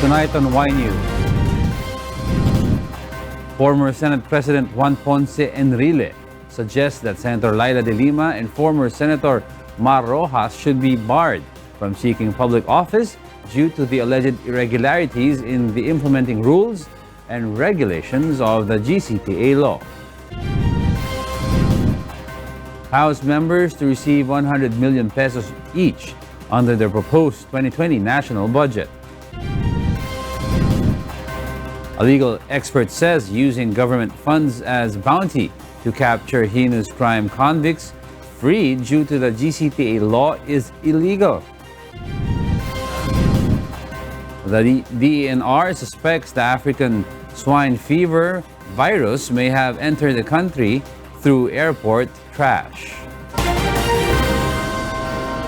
Tonight on Y News, former Senate President Juan Ponce Enrile suggests that Senator LIma and former Senator Mar Roxas should be barred from seeking public office due to the alleged irregularities in the implementing rules and regulations of the GCTA law. House members to receive 100 million pesos each under their proposed 2020 national budget. A legal expert says using government funds as bounty to capture heinous crime convicts freed due to the GCTA law is illegal. The DENR suspects the African swine fever virus may have entered the country through airport trash.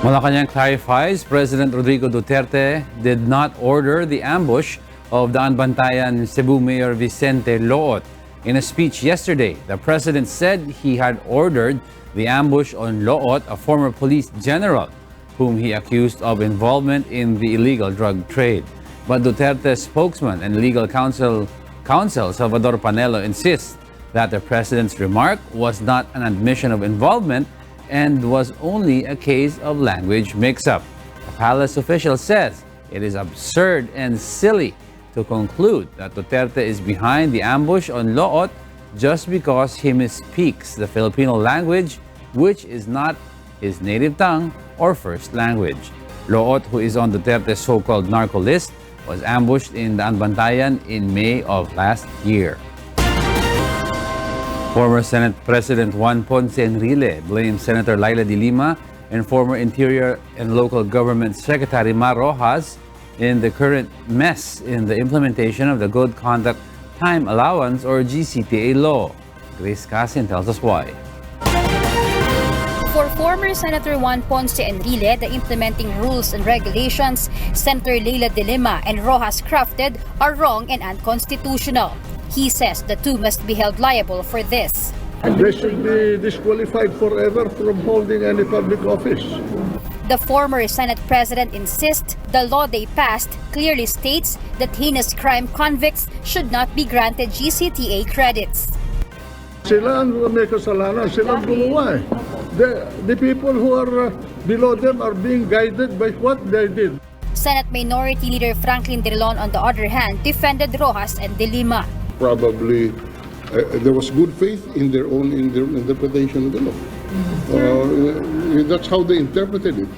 Malacanang clarifies President Rodrigo Duterte did not order the ambush of the Anbantayan Cebu Mayor Vicente Loot. In a speech yesterday, the president said he had ordered the ambush on Loot, a former police general, whom he accused of involvement in the illegal drug trade. But Duterte's spokesman and legal counsel Salvador Panelo insists that the president's remark was not an admission of involvement and was only a case of language mix-up. The palace official says it is absurd and silly to conclude that Duterte is behind the ambush on Loot just because he misspeaks the Filipino language, which is not his native tongue or first language. Loot, who is on Duterte's so-called narco list, was ambushed in the Anbantayan in May of last year. Former Senate President Juan Ponce Enrile blames Senator LIma and former Interior and Local Government Secretary Mar Roxas in the current mess in the implementation of the Good Conduct Time Allowance or GCTA law. Grace Casin tells us why. For former Senator Juan Ponce Enrile, the implementing rules and regulations Senator LIma and Roxas crafted are wrong and unconstitutional. He says the two must be held liable for this. They should be disqualified forever from holding any public office. The former Senate President insists the law they passed clearly states that heinous crime convicts should not be granted GCTA credits. Sila ang may kasalanan, sila ang gumawa eh. The people who are below them are being guided by what they did. Senate Minority Leader Franklin Drilon, on the other hand, defended Roxas and LIma. Probably there was good faith in their interpretation of the law. That's how they interpreted it.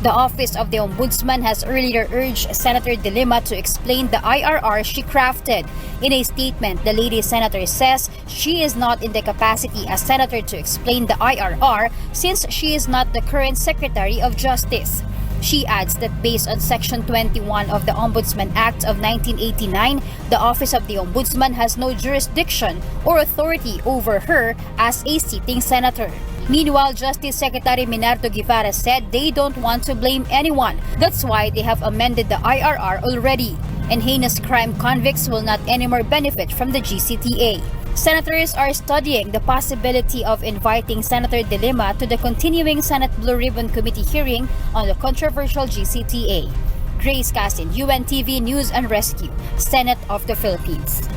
The Office of the Ombudsman has earlier urged Senator LIma to explain the IRR she crafted. In a statement, the lady senator says she is not in the capacity as senator to explain the IRR since she is not the current Secretary of Justice. She adds that based on Section 21 of the Ombudsman Act of 1989, the Office of the Ombudsman has no jurisdiction or authority over her as a sitting senator. Meanwhile, Justice Secretary Minardo Guevara said they don't want to blame anyone. That's why they have amended the IRR already. And heinous crime convicts will not anymore benefit from the GCTA. Senators are studying the possibility of inviting Senator LIma to the continuing Senate Blue Ribbon Committee hearing on the controversial GCTA. Grace Casin, UNTV News and Rescue, Senate of the Philippines.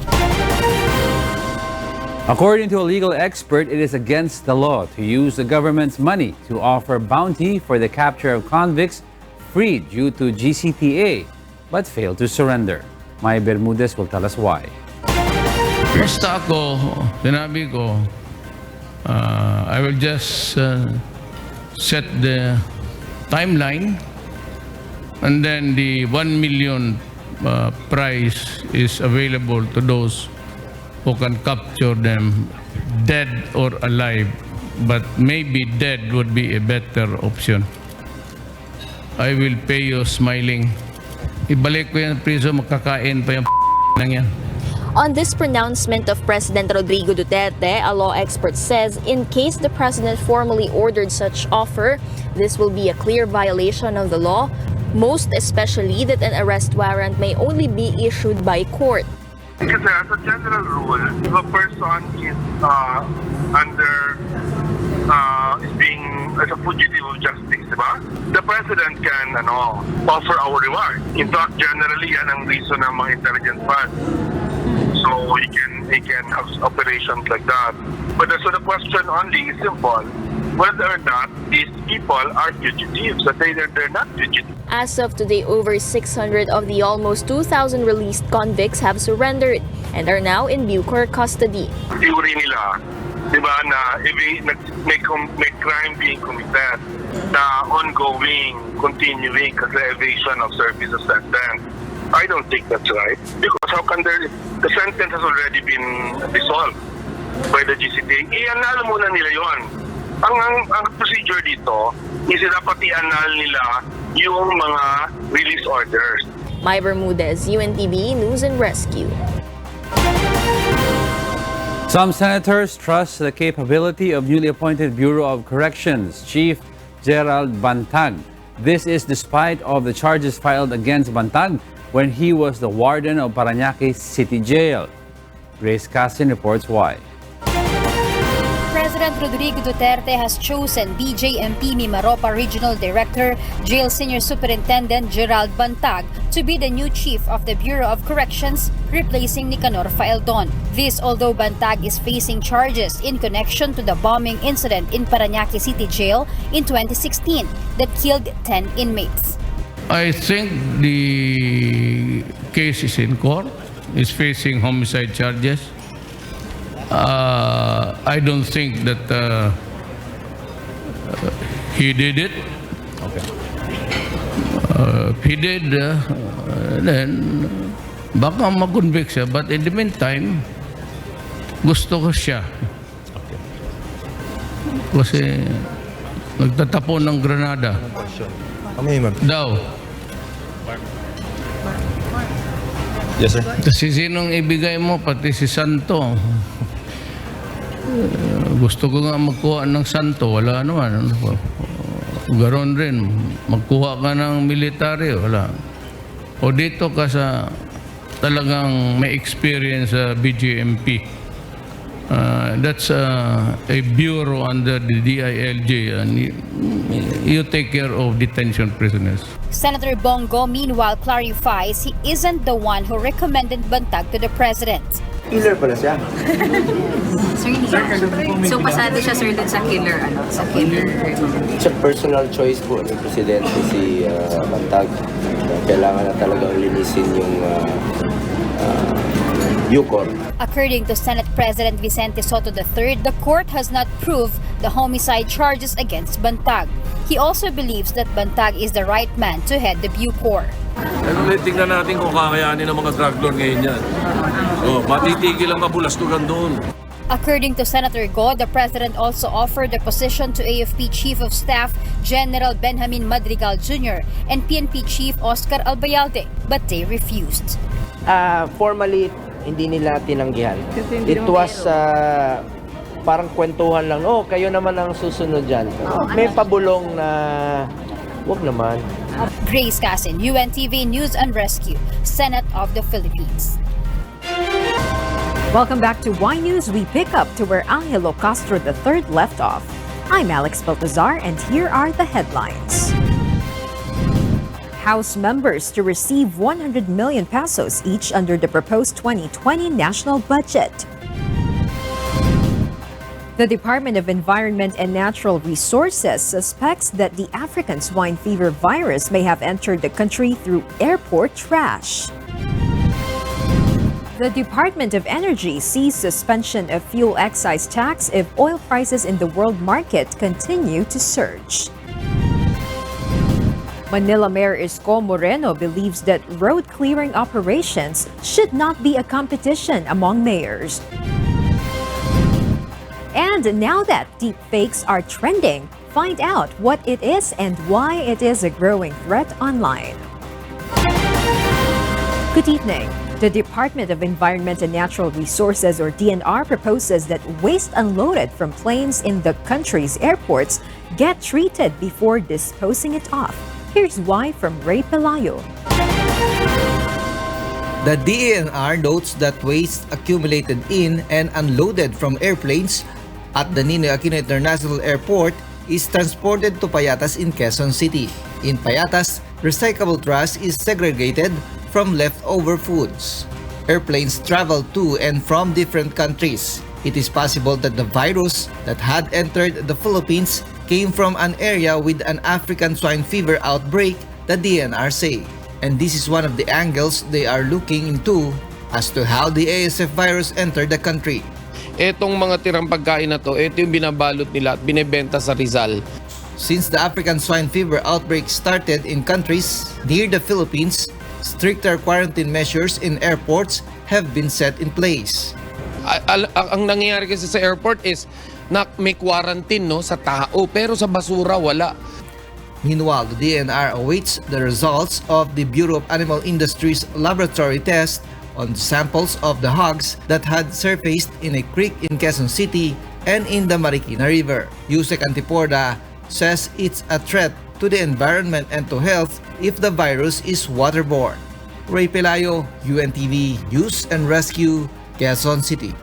According to a legal expert, it is against the law to use the government's money to offer bounty for the capture of convicts freed due to GCTA but failed to surrender. Maya Bermudez will tell us why. Basta ako, sinabi ko, I will just set the timeline and then the 1 million prize is available to those who can capture them dead or alive, but maybe dead would be a better option. I will pay you smiling. Ibalik ko yan priso, makakain pa yung nang yan. On this pronouncement of President Rodrigo Duterte, a law expert says in case the president formally ordered such offer, this will be a clear violation of the law, most especially that an arrest warrant may only be issued by court. Because as a general rule, if a person is is being as a fugitive of justice, di ba? The President can offer our reward. In fact, generally, yan ang reason ng mga intelligence funds. So he can have operations like that. But so the question only is simple, whether or not these people are fugitives. That they're not fugitives. As of today, over 600 of the almost 2,000 released convicts have surrendered and are now in Bucor custody. Theory nila, di ba, na may crime being committed na ongoing, continuing kasi evasion of services sentence. I don't think that's right. Because how can the sentence has already been dissolved by the GCTA. I-annul muna nila yon. Ang procedure dito is dapat i-annul nila yung mga release orders. My Bermudez, UNTV News and Rescue. Some senators trust the capability of newly appointed Bureau of Corrections Chief Gerald Bantag. This is despite of the charges filed against Bantag when he was the warden of Parañaque City Jail. Grace Cassin reports why. President Rodrigo Duterte has chosen BJMP Mimaropa Regional Director, Jail Senior Superintendent Gerald Bantag, to be the new chief of the Bureau of Corrections, replacing Nicanor Faeldon. This although Bantag is facing charges in connection to the bombing incident in Parañaque City Jail in 2016 that killed 10 inmates. I think the case is in court. Is facing homicide charges. I don't think that he did it. Okay. If he did, then baka mag-convict siya. But in the meantime, gusto ko siya. Okay. Kasi nagtatapon ng granada. Daw. Yes, sir. Kasi sinong ibigay mo, pati si Santo. Gusto ko nga magkuha ng Santo, wala naman. Garon rin, magkuha ka ng military, wala. O dito ka sa talagang may experience sa BJMP. That's a bureau under the DILG, and you take care of detention prisoners. Senator Bongo meanwhile clarifies he isn't the one who recommended Bantag to the president. Killer pala siya. So pasado siya sir dun sa killer It's a personal choice po ng presidente si Bantag. Kailangan na talagang linisin yung Bucor. According to Senate President Vicente Soto III, the court has not proved the homicide charges against Bantag. He also believes that Bantag is the right man to head the Bucor. Tingnan natin kung kakayanin ng mga drug lord ngayon yan. Matitigil ang kabulastugan doon. According to Senator Go, the President also offered the position to AFP Chief of Staff General Benjamin Madrigal Jr. and PNP Chief Oscar Albayalde, but they refused. Formally, hindi nila tinanggihan. It was parang kwentuhan lang, kayo naman ang susunod dyan. May pabulong na, wag naman. Grace Cassin, UNTV News and Rescue, Senate of the Philippines. Welcome back to Y News. We pick up to where Angelo Castro III left off. I'm Alex Baltazar, and here are the headlines. House members to receive 100 million pesos each under the proposed 2020 national budget. The Department of Environment and Natural Resources suspects that the African swine fever virus may have entered the country through airport trash. The Department of Energy sees suspension of fuel excise tax if oil prices in the world market continue to surge. Manila Mayor Isko Moreno believes that road clearing operations should not be a competition among mayors. And now that deepfakes are trending, find out what it is and why it is a growing threat online. Good evening. The Department of Environment and Natural Resources, or DNR, proposes that waste unloaded from planes in the country's airports get treated before disposing it off. Here's why from Ray Pelayo. The DENR notes that waste accumulated in and unloaded from airplanes at the Ninoy Aquino International Airport is transported to Payatas in Quezon City. In Payatas, recyclable trash is segregated from leftover foods. Airplanes travel to and from different countries. It is possible that the virus that had entered the Philippines came from an area with an African swine fever outbreak, the DNR say. And this is one of the angles they are looking into as to how the ASF virus entered the country. Etong mga tirang pagkain na to, ito yung binabalot nila at binebenta sa Rizal. Since the African swine fever outbreak started in countries near the Philippines, stricter quarantine measures in airports have been set in place. Ang nangyayari kasi sa airport is na may quarantine no sa tao pero sa basura wala. Meanwhile, the DNR awaits the results of the Bureau of Animal Industry's laboratory test on samples of the hogs that had surfaced in a creek in Quezon City and in the Marikina River. Yusek Antiporda says it's a threat to the environment and to health if the virus is waterborne. Ray Pelayo, UNTV News and Rescue, Quezon City.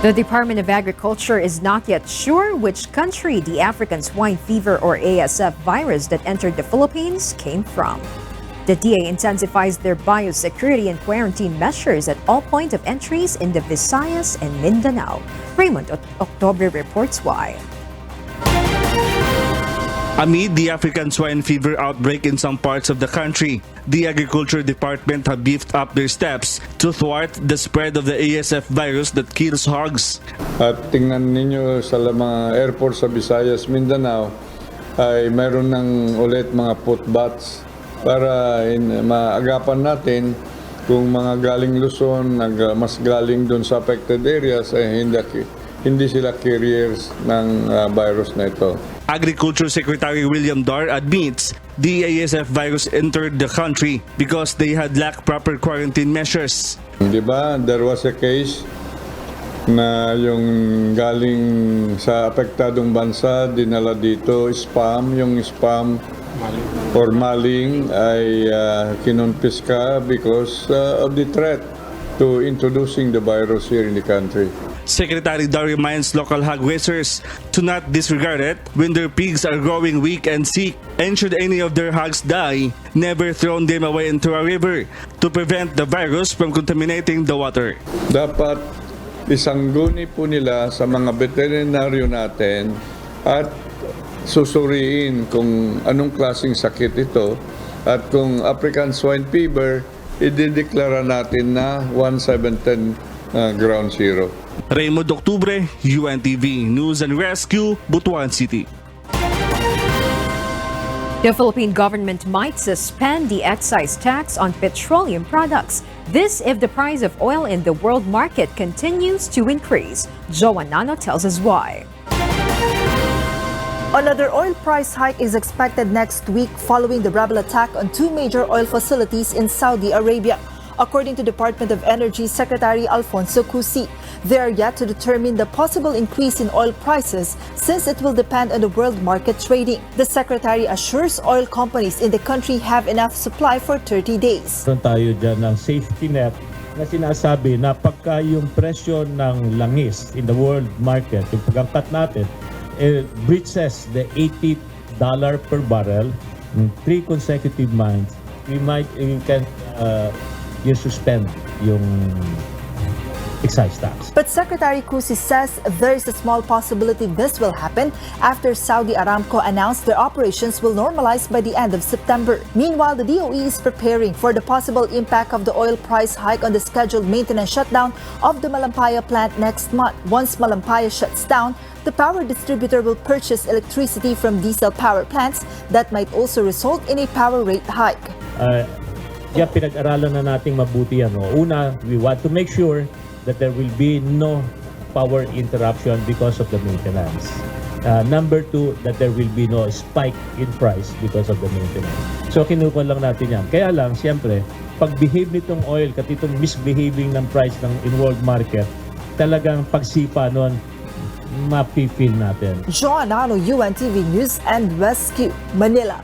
The Department of Agriculture is not yet sure which country the African swine fever or ASF virus that entered the Philippines came from. The DA intensifies their biosecurity and quarantine measures at all points of entries in the Visayas and Mindanao. Raymond October reports why. Amid the African swine fever outbreak in some parts of the country, the Agriculture Department have beefed up their steps to thwart the spread of the ASF virus that kills hogs. At tingnan ninyo sa mga airport sa Visayas, Mindanao, ay meron ng ulit mga putbats para maagapan natin kung mga galing Luzon, mas galing doon sa affected areas, ay hindi sila carriers ng virus na ito. Agriculture Secretary William Dar admits the ASF virus entered the country because they had lacked proper quarantine measures. Di ba? There was a case na yung galing sa apektadong bansa, dinala dito, yung spam or maling ay kinonfiska because of the threat to introducing the virus here in the country. Secretary Dar reminds local hog raisers to not disregard it when their pigs are growing weak and sick, and should any of their hogs die, never throw them away into a river to prevent the virus from contaminating the water. Dapat isangguni po nila sa mga veterinaryo natin at susuriin kung anong klaseng sakit ito, at kung African swine fever, idideklara natin na 1710 ground zero. Raymond Octubre, UNTV News and Rescue, Butuan City. The Philippine government might suspend the excise tax on petroleum products. This if the price of oil in the world market continues to increase. Joan Nano tells us why. Another oil price hike is expected next week following the rebel attack on two major oil facilities in Saudi Arabia. According to Department of Energy Secretary Alfonso Cusi, they are yet to determine the possible increase in oil prices since it will depend on the world market trading. The Secretary assures oil companies in the country have enough supply for 30 days. Meron tayo dyan ng safety net na sinasabi na pagka yung presyo ng langis in the world market, yung pagangkat natin, breaches the $80 per barrel in 3 consecutive months, we can suspend yung excise tax. But Secretary Cusi says there is a small possibility this will happen after Saudi Aramco announced their operations will normalize by the end of September. Meanwhile, the DOE is preparing for the possible impact of the oil price hike on the scheduled maintenance shutdown of the Malampaya plant next month. Once Malampaya shuts down, the power distributor will purchase electricity from diesel power plants that might also result in a power rate hike. Kaya pinag-aralan na nating mabuti yan. Una, we want to make sure that there will be no power interruption because of the maintenance. Number 2, that there will be no spike in price because of the maintenance. So kinukuha lang natin yan. Kaya lang, siyempre, pag-behave nitong oil, katitong misbehaving ng price in world market, talagang pagsipa nun, mapipil natin. Joan Nano, UNTV News and Rescue, Manila.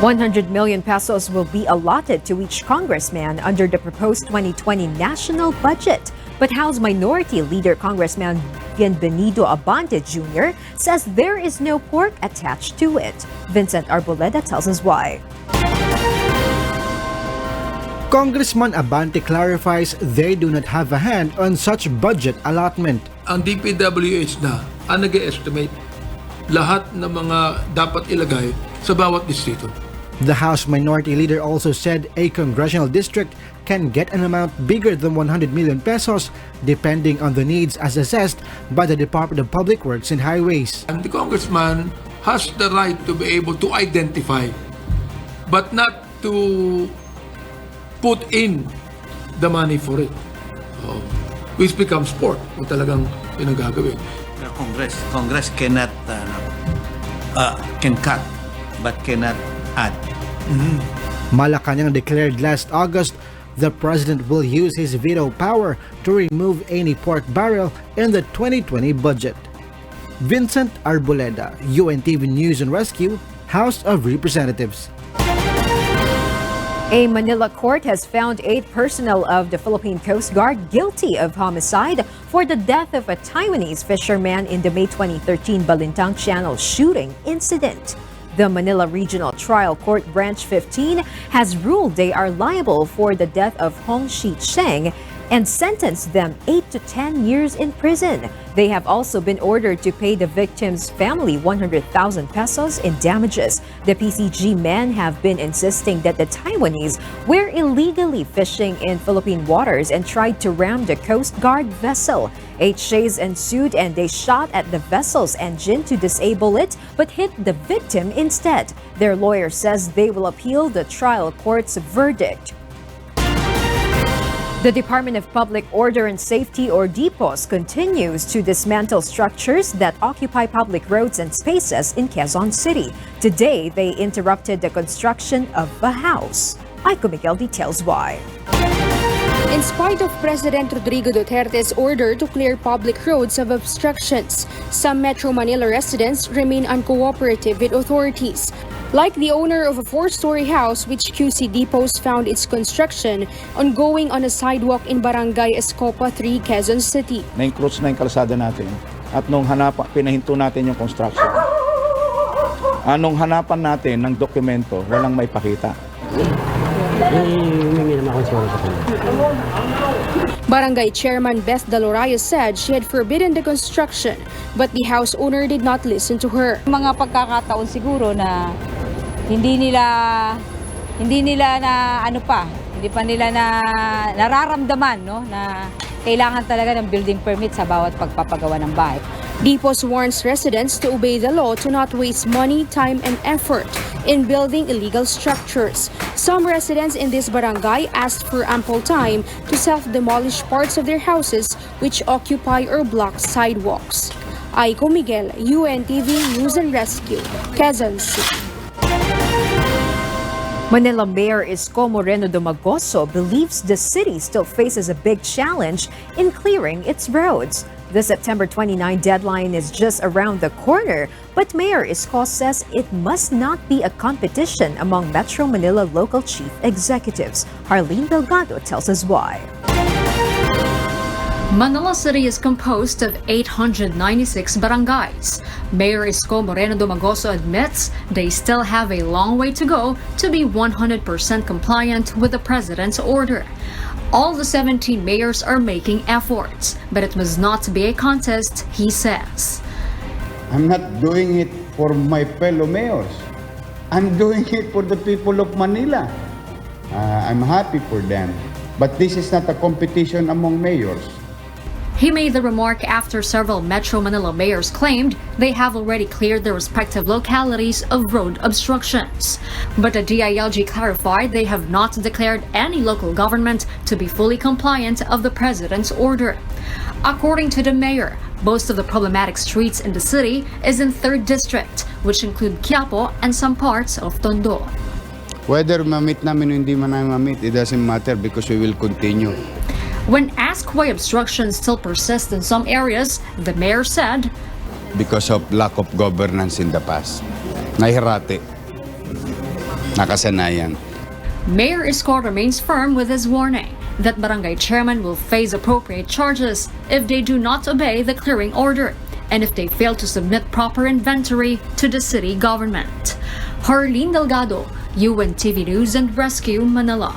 100 million pesos will be allotted to each congressman under the proposed 2020 national budget. But House Minority Leader Congressman Bienvenido Abante Jr. says there is no pork attached to it. Vincent Arboleda tells us why. Congressman Abante clarifies they do not have a hand on such budget allotment. Ang DPWH na ang nag-estimate lahat ng mga dapat ilagay sa bawat distrito. The House Minority Leader also said a congressional district can get an amount bigger than 100 million pesos depending on the needs as assessed by the Department of Public Works and Highways. And the congressman has the right to be able to identify but not to put in the money for it. Which becomes sport kung talagang pinagagawin. Congress cannot can cut but cannot add. Malacanang declared last August the president will use his veto power to remove any pork barrel in the 2020 budget. Vincent Arboleda, UNTV News and Rescue, House of Representatives. A Manila court has found 8 personnel of the Philippine Coast Guard guilty of homicide for the death of a Taiwanese fisherman in the May 2013 Balintang Channel shooting incident. The Manila Regional Trial Court Branch 15 has ruled they are liable for the death of Hong Shi Cheng and sentenced them 8 to 10 years in prison. They have also been ordered to pay the victim's family 100,000 pesos in damages. The PCG men have been insisting that the Taiwanese were illegally fishing in Philippine waters and tried to ram the Coast Guard vessel. A chase ensued and they shot at the vessel's engine to disable it but hit the victim instead. Their lawyer says they will appeal the trial court's verdict. The Department of Public Order and Safety, or DPOS, continues to dismantle structures that occupy public roads and spaces in Quezon City. Today, they interrupted the construction of a house. Aiko Miguel details why. In spite of President Rodrigo Duterte's order to clear public roads of obstructions, some Metro Manila residents remain uncooperative with authorities. Like the owner of a 4-story house which QC Depots found its construction ongoing on a sidewalk in Barangay Escopa 3, Quezon City. Na-encroach na yung kalsada natin at nung pinahinto natin yung construction. Anong hanapan natin ng dokumento, walang may pakita. Barangay Chairman Beth Daloraya said she had forbidden the construction, but the house owner did not listen to her. Mga pagkakataon siguro na hindi nila hindi pa nila nararamdaman na kailangan talaga ng building permit sa bawat pagpapagawa ng bahay. DPOS warns residents to obey the law to not waste money, time, and effort in building illegal structures. Some residents in this barangay asked for ample time to self-demolish parts of their houses which occupy or block sidewalks. Aiko Miguel, UNTV News and Rescue, Quezon City. Manila Mayor Isko Moreno Domagoso believes the city still faces a big challenge in clearing its roads. The September 29 deadline is just around the corner, but Mayor Isko says it must not be a competition among Metro Manila local chief executives. Harleen Delgado tells us why. Manila City is composed of 896 barangays. Mayor Isko Moreno Domagoso admits they still have a long way to go to be 100% compliant with the president's order. All the 17 mayors are making efforts, but it must not be a contest, he says. I'm not doing it for my fellow mayors. I'm doing it for the people of Manila. I'm happy for them. But this is not a competition among mayors. He made the remark after several Metro Manila mayors claimed they have already cleared their respective localities of road obstructions. But the DILG clarified they have not declared any local government to be fully compliant of the president's order. According to the mayor, most of the problematic streets in the city is in 3rd District, which include Quiapo and some parts of Tondo. Whether mamit namin o hindi man namin mamit, it doesn't matter because we will continue. When asked why obstructions still persist in some areas, the mayor said, Because of lack of governance in the past. Nahirate. Nakasanayan. Mayor Isko remains firm with his warning. that barangay chairman will face appropriate charges if they do not obey the clearing order and if they fail to submit proper inventory to the city government. Harleen Delgado, UNTV News and Rescue, Manila.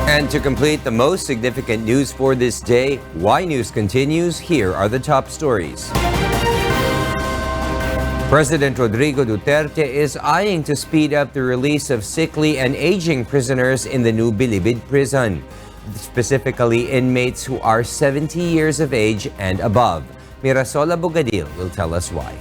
And to complete the most significant news for this day, Y News continues. Here are the top stories. President Rodrigo Duterte is eyeing to speed up the release of sickly and aging prisoners in the new Bilibid prison, specifically inmates who are 70 years of age and above. Mirasol Abogadil will tell us why.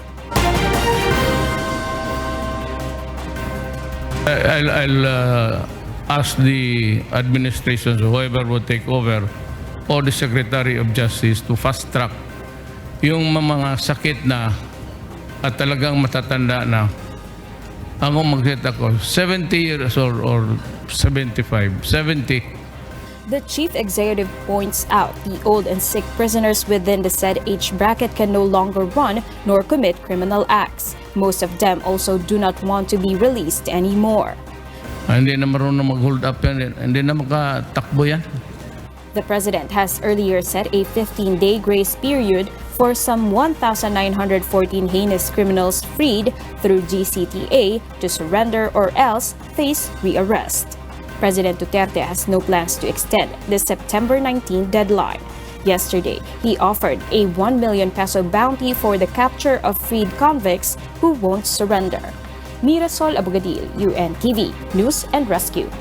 I'll ask the administration, whoever will take over, or the Secretary of Justice to fast-track yung mga sakit na at talagang matatanda na. Ako magkita ko, 70 years or 75, 70. The chief executive points out the old and sick prisoners within the said age bracket can no longer run nor commit criminal acts. Most of them also do not want to be released anymore. Hindi na marunong mag-hold up yan. Hindi na makatakbo yan. The president has earlier set a 15-day grace period for some 1,914 heinous criminals freed through GCTA to surrender or else face rearrest. President Duterte has no plans to extend the September 19 deadline. Yesterday, he offered a 1 million peso bounty for the capture of freed convicts who won't surrender. Mirasol Abogadil, UNTV News and Rescue.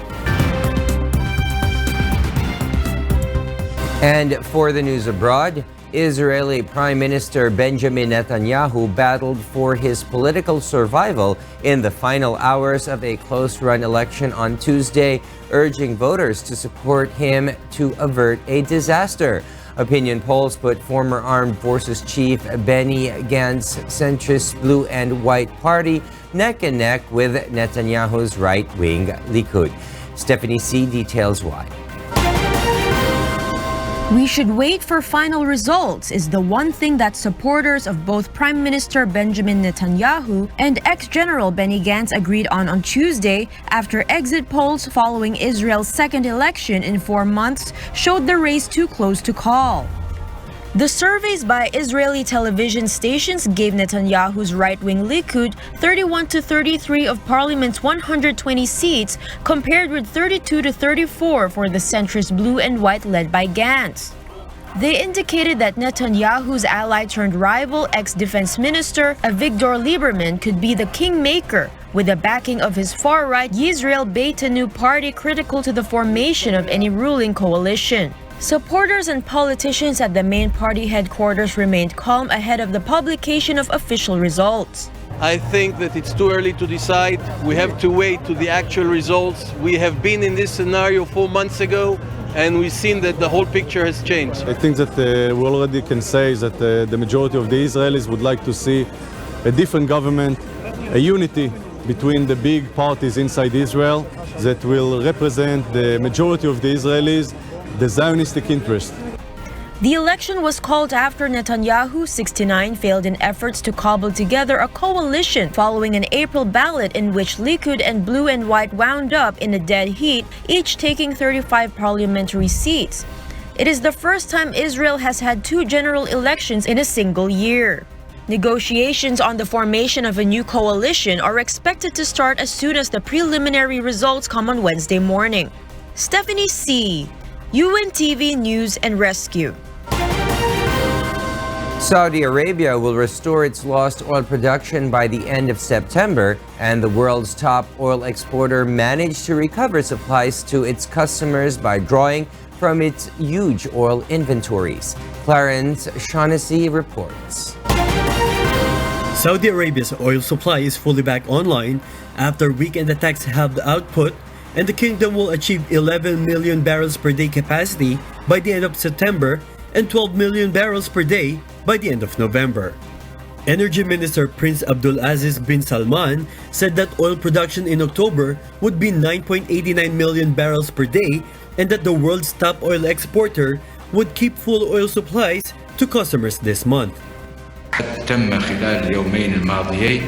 And for the news abroad, Israeli Prime Minister Benjamin Netanyahu battled for his political survival in the final hours of a close-run election on Tuesday, urging voters to support him to avert a disaster. Opinion polls put former Armed Forces Chief Benny Gantz's centrist Blue and White Party neck and neck with Netanyahu's right-wing Likud. Stephanie C. details why. We should wait for final results is the one thing that supporters of both Prime Minister Benjamin Netanyahu and ex-General Benny Gantz agreed on Tuesday after exit polls following Israel's second election in 4 months showed the race too close to call. The surveys by Israeli television stations gave Netanyahu's right-wing Likud 31 to 33 of parliament's 120 seats, compared with 32 to 34 for the centrist Blue and White led by Gantz. They indicated that Netanyahu's ally-turned-rival ex-defense minister Avigdor Lieberman could be the kingmaker, with the backing of his far-right Yisrael Beitenu party critical to the formation of any ruling coalition. Supporters and politicians at the main party headquarters remained calm ahead of the publication of official results. I think that it's too early to decide. We have to wait to the actual results. We have been in this scenario 4 months ago, and we've seen that the whole picture has changed. I think that we already can say that the majority of the Israelis would like to see a different government, a unity between the big parties inside Israel that will represent the majority of the Israelis, the Zionistic interest. The election was called after Netanyahu, 69, failed in efforts to cobble together a coalition following an April ballot in which Likud and Blue and White wound up in a dead heat, each taking 35 parliamentary seats. It is the first time Israel has had 2 general elections in a single year. Negotiations on the formation of a new coalition are expected to start as soon as the preliminary results come on Wednesday morning. Stephanie C., UNTV News and Rescue. Saudi Arabia will restore its lost oil production by the end of September, and the world's top oil exporter managed to recover supplies to its customers by drawing from its huge oil inventories. Clarence Shaughnessy reports. Saudi Arabia's oil supply is fully back online after weekend attacks halved output, and the kingdom will achieve 11 million barrels per day capacity by the end of September and 12 million barrels per day by the end of November. Energy Minister Prince Abdulaziz bin Salman said that oil production in October would be 9.89 million barrels per day and that the world's top oil exporter would keep full oil supplies to customers this month. تم خلال اليومين الماضيين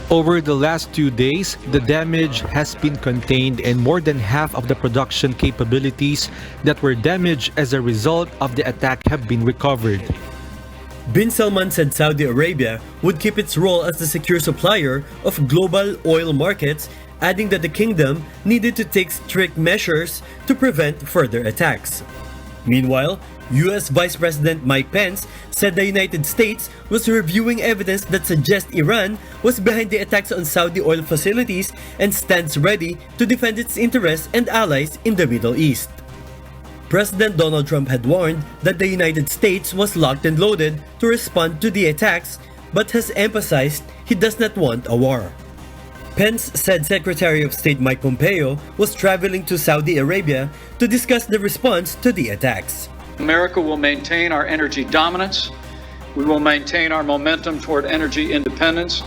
Over the last 2 days, the damage has been contained and more than half of the production capabilities that were damaged as a result of the attack have been recovered. Bin Salman said Saudi Arabia would keep its role as the secure supplier of global oil markets, adding that the kingdom needed to take strict measures to prevent further attacks. Meanwhile, U.S. Vice President Mike Pence said the United States was reviewing evidence that suggests Iran was behind the attacks on Saudi oil facilities and stands ready to defend its interests and allies in the Middle East. President Donald Trump had warned that the United States was locked and loaded to respond to the attacks, but has emphasized he does not want a war. Pence said Secretary of State Mike Pompeo was traveling to Saudi Arabia to discuss the response to the attacks. America will maintain our energy dominance. We will maintain our momentum toward energy independence.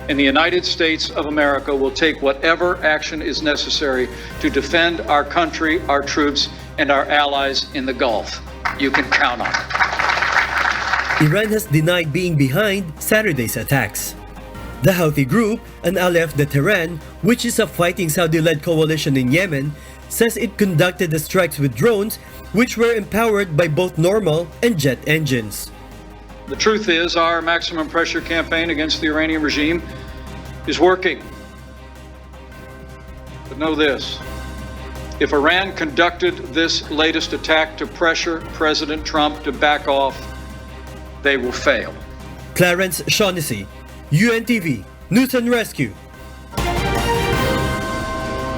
And the United States of America will take whatever action is necessary to defend our country, our troops, and our allies in the Gulf. You can count on it. Iran has denied being behind Saturday's attacks. The Houthi group, an ally of the Tehran, which is a fighting Saudi-led coalition in Yemen, says it conducted the strikes with drones which were empowered by both normal and jet engines. The truth is, our maximum pressure campaign against the Iranian regime is working. But know this, if Iran conducted this latest attack to pressure President Trump to back off, they will fail. Clarence Shaughnessy, UNTV, News and Rescue.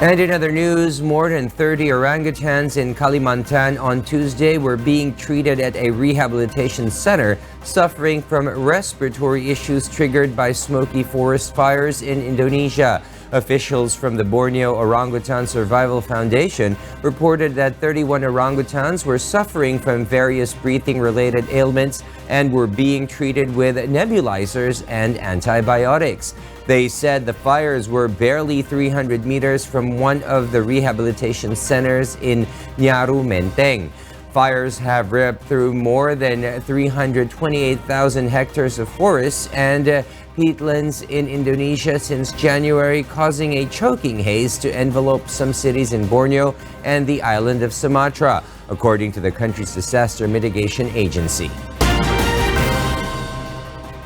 And in other news, more than 30 orangutans in Kalimantan on Tuesday were being treated at a rehabilitation center suffering from respiratory issues triggered by smoky forest fires in Indonesia. Officials from the Borneo Orangutan Survival Foundation reported that 31 orangutans were suffering from various breathing-related ailments and were being treated with nebulizers and antibiotics. They said the fires were barely 300 meters from one of the rehabilitation centers in Nyaru Menteng. Fires have ripped through more than 328,000 hectares of forests and peatlands in Indonesia since January, causing a choking haze to envelope some cities in Borneo and the island of Sumatra, according to the country's disaster mitigation agency.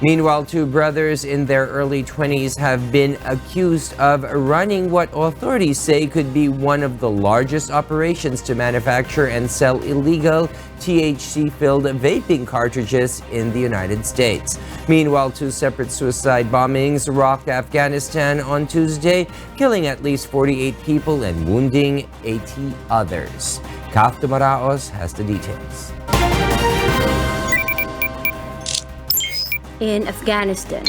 Meanwhile, two brothers in their early 20s have been accused of running what authorities say could be one of the largest operations to manufacture and sell illegal THC-filled vaping cartridges in the United States. Meanwhile, two separate suicide bombings rocked Afghanistan on Tuesday, killing at least 48 people and wounding 80 others. Kaf Dumaraos has the details. In Afghanistan,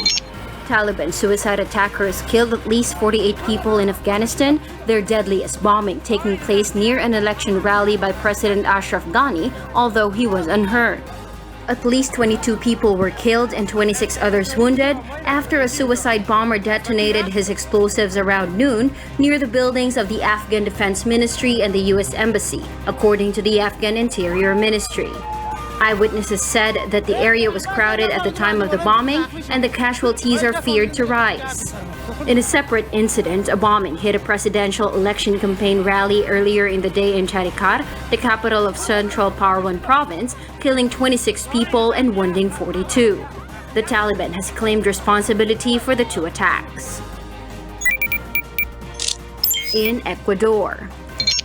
Taliban suicide attackers killed at least 48 people in Afghanistan, their deadliest bombing taking place near an election rally by President Ashraf Ghani, although he was unhurt. At least 22 people were killed and 26 others wounded after a suicide bomber detonated his explosives around noon near the buildings of the Afghan Defense Ministry and the U.S. Embassy, according to the Afghan Interior Ministry. Eyewitnesses said that the area was crowded at the time of the bombing and the casualties are feared to rise. In a separate incident, a bombing hit a presidential election campaign rally earlier in the day in Charikar, the capital of Central Parwan province, killing 26 people and wounding 42. The Taliban has claimed responsibility for the two attacks. In Ecuador,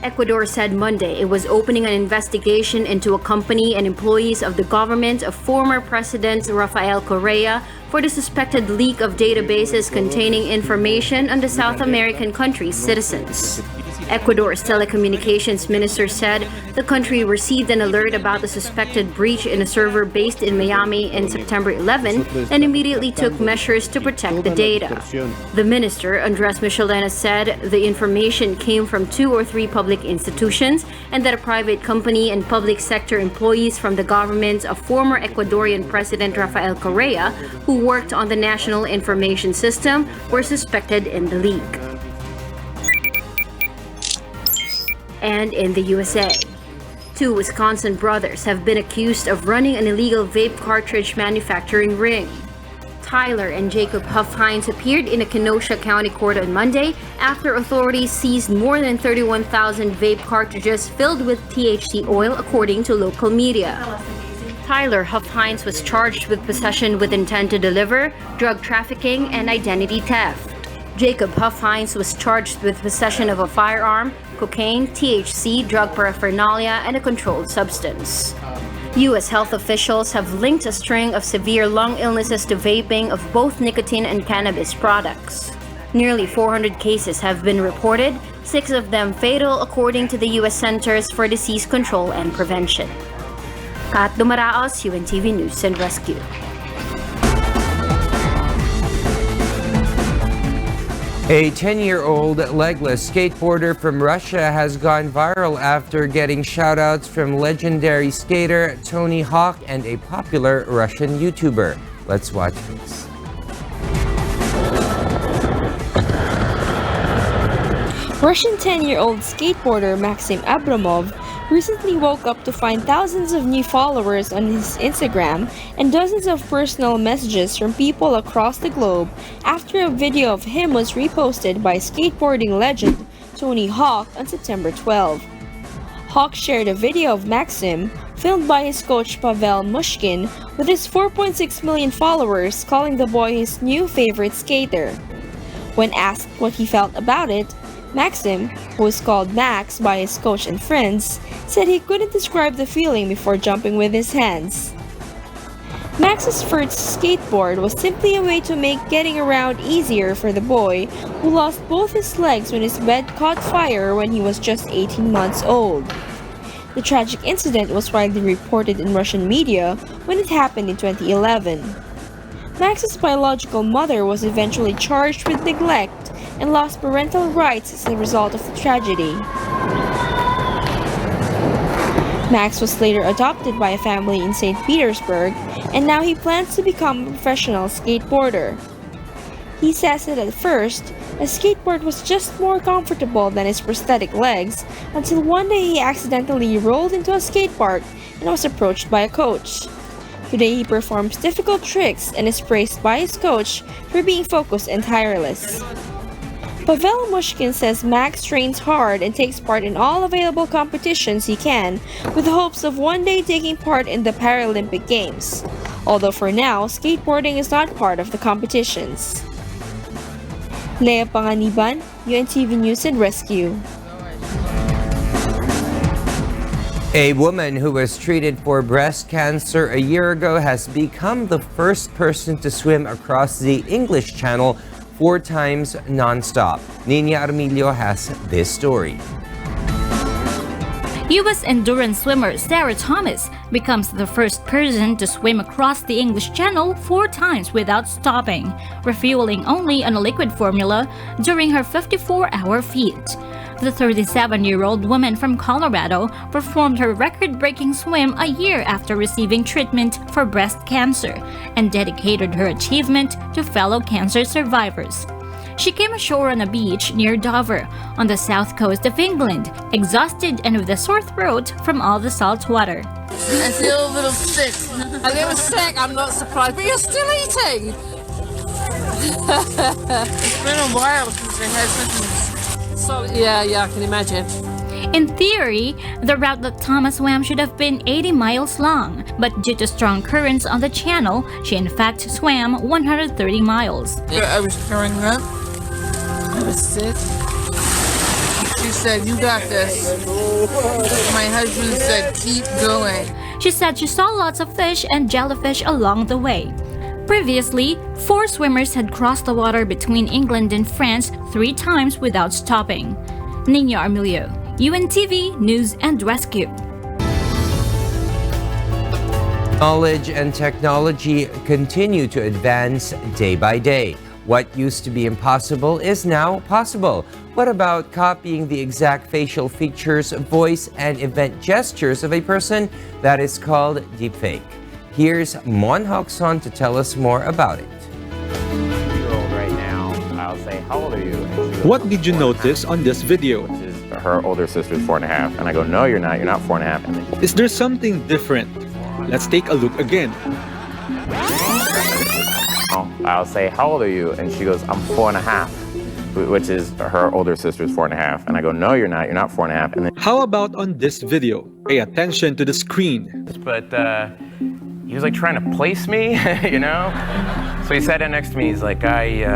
Ecuador said Monday it was opening an investigation into a company and employees of the government of former President Rafael Correa for the suspected leak of databases containing information on the South American country's citizens. Ecuador's telecommunications minister said the country received an alert about the suspected breach in a server based in Miami in September 11 and immediately took measures to protect the data. The minister, Andres Michelena, said the information came from 2 or 3 public institutions and that a private company and public sector employees from the government of former Ecuadorian President Rafael Correa, who worked on the National Information System, were suspected in the leak. And in the USA, 2 Wisconsin brothers have been accused of running an illegal vape cartridge manufacturing ring. Tyler and Jacob Huff-Hines appeared in a Kenosha County court on Monday after authorities seized more than 31,000 vape cartridges filled with THC oil, according to local media. Tyler Huff-Hines was charged with possession with intent to deliver, drug trafficking, and identity theft. Jacob Huff-Hines was charged with possession of a firearm, cocaine, THC, drug paraphernalia, and a controlled substance. U.S. health officials have linked a string of severe lung illnesses to vaping of both nicotine and cannabis products. Nearly 400 cases have been reported, 6 of them fatal, according to the U.S. Centers for Disease Control and Prevention. Kat Dumaraos, UNTV News and Rescue. A 10-year-old legless skateboarder from Russia has gone viral after getting shout-outs from legendary skater Tony Hawk and a popular Russian YouTuber. Let's watch this. Russian 10-year-old skateboarder Maxim Abramov recently woke up to find thousands of new followers on his Instagram and dozens of personal messages from people across the globe after a video of him was reposted by skateboarding legend Tony Hawk on September 12. Hawk shared a video of Maxim, filmed by his coach Pavel Mushkin, with his 4.6 million followers, calling the boy his new favorite skater. When asked what he felt about it, Maxim, who is called Max by his coach and friends, said he couldn't describe the feeling before jumping with his hands. Max's first skateboard was simply a way to make getting around easier for the boy, who lost both his legs when his bed caught fire when he was just 18 months old. The tragic incident was widely reported in Russian media when it happened in 2011. Max's biological mother was eventually charged with neglect and lost parental rights as a result of the tragedy. Max was later adopted by a family in St. Petersburg, and now he plans to become a professional skateboarder. He says that at first, a skateboard was just more comfortable than his prosthetic legs, until one day he accidentally rolled into a skate park and was approached by a coach. Today he performs difficult tricks and is praised by his coach for being focused and tireless. Pavel Mushkin says Max trains hard and takes part in all available competitions he can, with hopes of one day taking part in the Paralympic Games. Although for now, skateboarding is not part of the competitions. Leah Panganiban, UNTV News and Rescue. A woman who was treated for breast cancer a year ago has become the first person to swim across the English Channel 4 times non-stop. Nina Armilio has this story. U.S. endurance swimmer Sarah Thomas becomes the first person to swim across the English Channel 4 times without stopping, refueling only on a liquid formula during her 54-hour feat. The 37-year-old woman from Colorado performed her record-breaking swim a year after receiving treatment for breast cancer and dedicated her achievement to fellow cancer survivors. She came ashore on a beach near Dover, on the south coast of England, exhausted and with a sore throat from all the salt water. I feel a little sick. I'm not surprised, but you're still eating! It's been a while since we had something. So, yeah, I can imagine. In theory, the route that Thomas swam should have been 80 miles long, but due to strong currents on the channel, she in fact swam 130 miles. I was throwing up. I was sick. She said, "You got this." My husband said, "Keep going." She said she saw lots of fish and jellyfish along the way. Previously, 4 swimmers had crossed the water between England and France 3 times without stopping. Nina Armilio, UNTV News and Rescue. Knowledge and technology continue to advance day by day. What used to be impossible is now possible. What about copying the exact facial features, voice, and event gestures of a person? That is called deepfake. Here's Mon Hokson to tell us more about it. Right now, I'll say, "How old are you?" What did you notice on this video? Her older sister is 4.5, and I go, "No, you're not. You're not 4.5." And then, Is there something different? Let's take a look again. oh, I'll say, how old are you? And she goes, I'm 4.5, which is her older sister's 4.5. And I go, no, you're not 4.5. And then How about on this video? Pay attention to the screen. But he was like trying to place me, you know? So he sat down next to me, he's like, You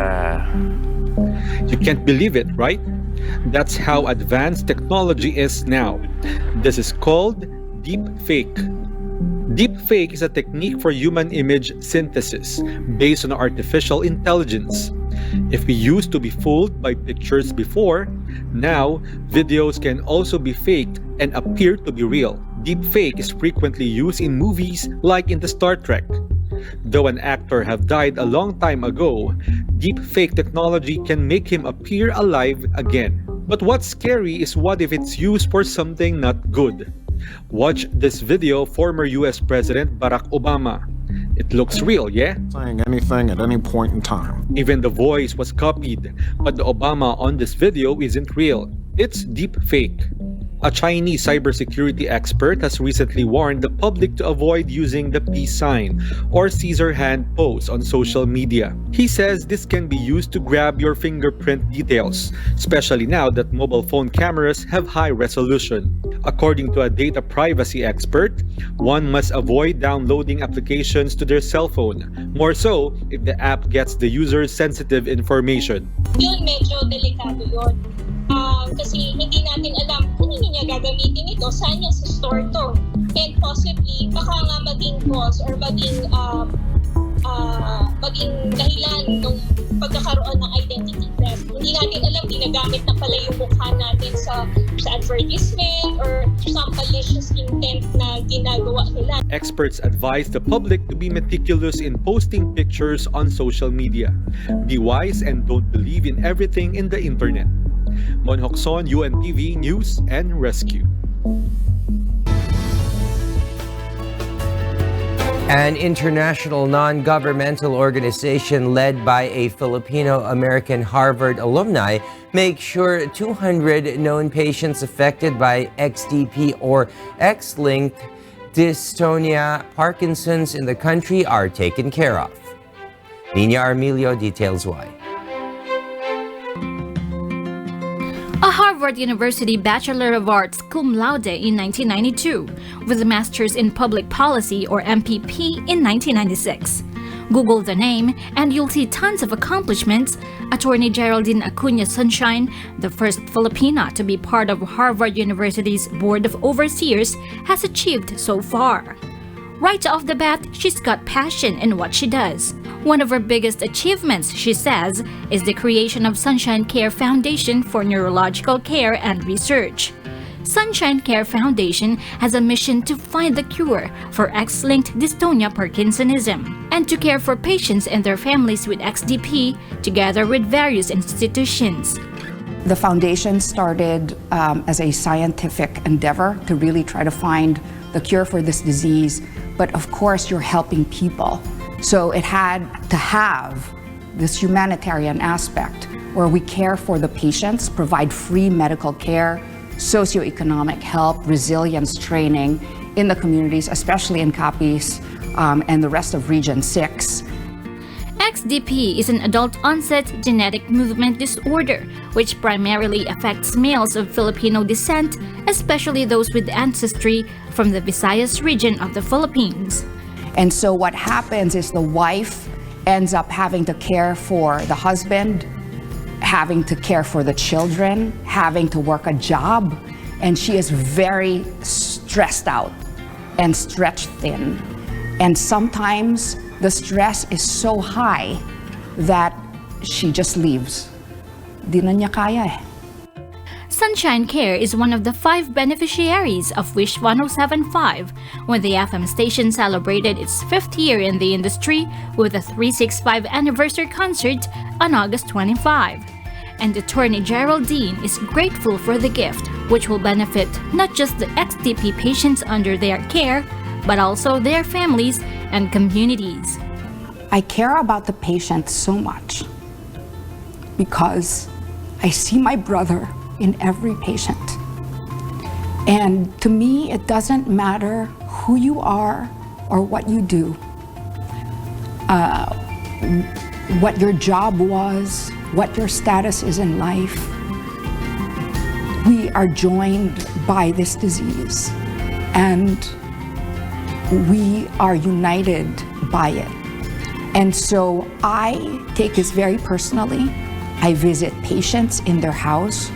can't believe it, right? That's how advanced technology is now. This is called deep fake. Deep fake is a technique for human image synthesis based on artificial intelligence. If we used to be fooled by pictures before, now videos can also be faked and appear to be real. Deep fake is frequently used in movies like in the Star Trek. Though an actor have died a long time ago, deep fake technology can make him appear alive again. But what's scary is what if it's used for something not good? Watch this video, former US President Barack Obama. It looks real, yeah? Saying anything at any point in time. Even the voice was copied, but the Obama on this video isn't real. It's deep fake. A Chinese cybersecurity expert has recently warned the public to avoid using the peace sign or Caesar hand pose on social media. He says this can be used to grab your fingerprint details, especially now that mobile phone cameras have high resolution. According to a data privacy expert, one must avoid downloading applications to their cell phone, more so if the app gets the user's sensitive information. Yun, medyo delikado yun. Kasi hindi natin alam kung niya gagamitin ito, saan niya store to. And possibly, baka nga maging cause or maging dahilan ng pagkakaroon ng identity theft. Hindi natin alam, ginagamit na pala yung mukha natin sa advertisement or some malicious intent na ginagawa nila. Experts advise the public to be meticulous in posting pictures on social media. Be wise and don't believe in everything in the internet. Mon Hokson, UNTV News and Rescue. An international non-governmental organization led by a Filipino-American Harvard alumni makes sure 200 known patients affected by XDP or X-linked dystonia Parkinson's in the country are taken care of. Nina Armilio details why. A Harvard University Bachelor of Arts cum laude in 1992, with a Master's in Public Policy or MPP in 1996. Google the name and you'll see tons of accomplishments. Attorney Geraldine Acuña Sunshine, the first Filipina to be part of Harvard University's Board of Overseers, has achieved so far. Right off the bat, she's got passion in what she does. One of her biggest achievements, she says, is the creation of Sunshine Care Foundation for Neurological Care and Research. Sunshine Care Foundation has a mission to find the cure for X-linked dystonia Parkinsonism and to care for patients and their families with XDP together with various institutions. The foundation started as a scientific endeavor to really try to find the cure for this disease, but of course you're helping people. So it had to have this humanitarian aspect where we care for the patients, provide free medical care, socioeconomic help, resilience training in the communities, especially in Capiz and the rest of Region 6. XDP is an adult onset genetic movement disorder which primarily affects males of Filipino descent, especially those with ancestry from the Visayas region of the Philippines. And so what happens is the wife ends up having to care for the husband, having to care for the children, having to work a job, and she is very stressed out and stretched thin. And sometimes the stress is so high that she just leaves. Di na niya kaya eh. Sunshine Care is one of the 5 beneficiaries of Wish 1075 when the FM station celebrated its 5th year in the industry with a 365 anniversary concert on August 25. And Attorney Geraldine is grateful for the gift, which will benefit not just the XDP patients under their care, but also their families and communities. I care about the patient so much because I see my brother in every patient. And to me, it doesn't matter who you are or what you do. what your job was, what your status is in life. We are joined by this disease, and we are united by it. And so I take this very personally. I visit patients in their house.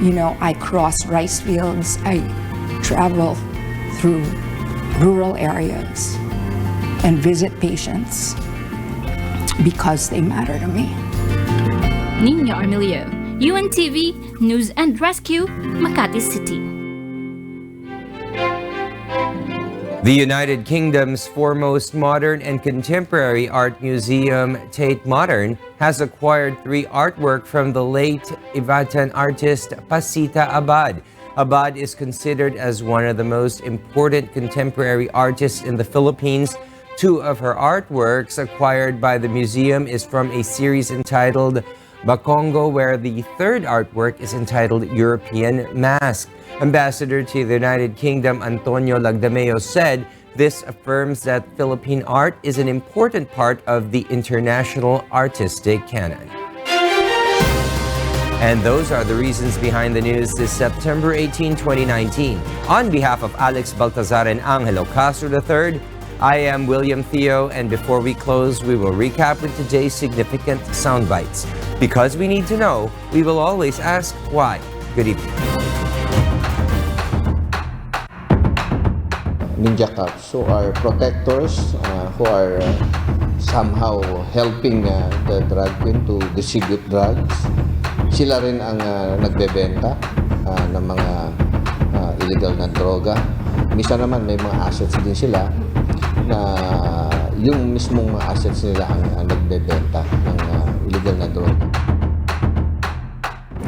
You know, I cross rice fields. I travel through rural areas and visit patients because they matter to me. Nina Armilio, UNTV News and Rescue, Makati City. The United Kingdom's foremost modern and contemporary art museum, Tate Modern, has acquired 3 artwork from the late Ivatan artist Pasita Abad. Abad is considered as one of the most important contemporary artists in the Philippines. 2 of her artworks acquired by the museum is from a series entitled Bakongo, where the 3rd artwork is entitled European Mask. Ambassador to the United Kingdom Antonio Lagdameo said this affirms that Philippine art is an important part of the international artistic canon. And those are the reasons behind the news this September 18, 2019. On behalf of Alex Baltazar and Angelo Castro III, I am William Theo, and before we close, we will recap with today's significant sound bites. Because we need to know, we will always ask why. Good evening. Ninja cops who are protectors, who are somehow helping the drug queen to distribute drugs. Sila rin ang nagbebenta ng mga illegal na droga. Minsan naman may mga assets din sila na yung mismong mga assets nila ang nagbebenta ng illegal na droga.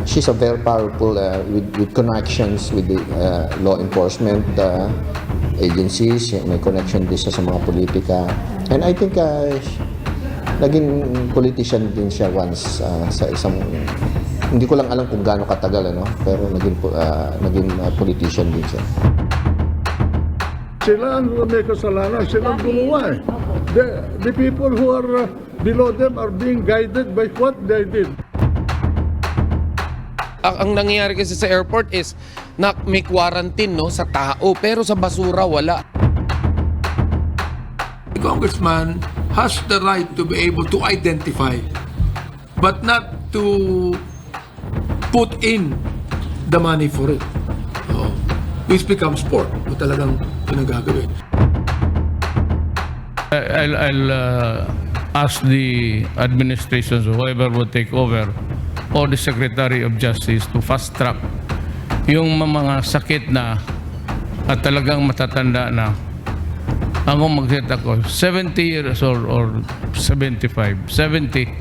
She's a very powerful with connections with the law enforcement agencies, may connection din siya sa mga politika. And I think naging politician din siya once sa isang, hindi ko lang alam kung gaano katagal, pero naging politician din siya. Sila ang may kasalanan, sila ang gumawa. The people who are below them are being guided by what they did. Ang nangyayari kasi sa airport is na may quarantine sa tao, pero sa basura wala. The congressman has the right to be able to identify, but not to put in the money for it. Which becomes sport. Talagang pinagagawin. I'll ask the administration, whoever will take over, or the Secretary of Justice to fast-track yung mga sakit na at talagang matatanda na. Ako mag-set ako, 70 years old or 75, 70,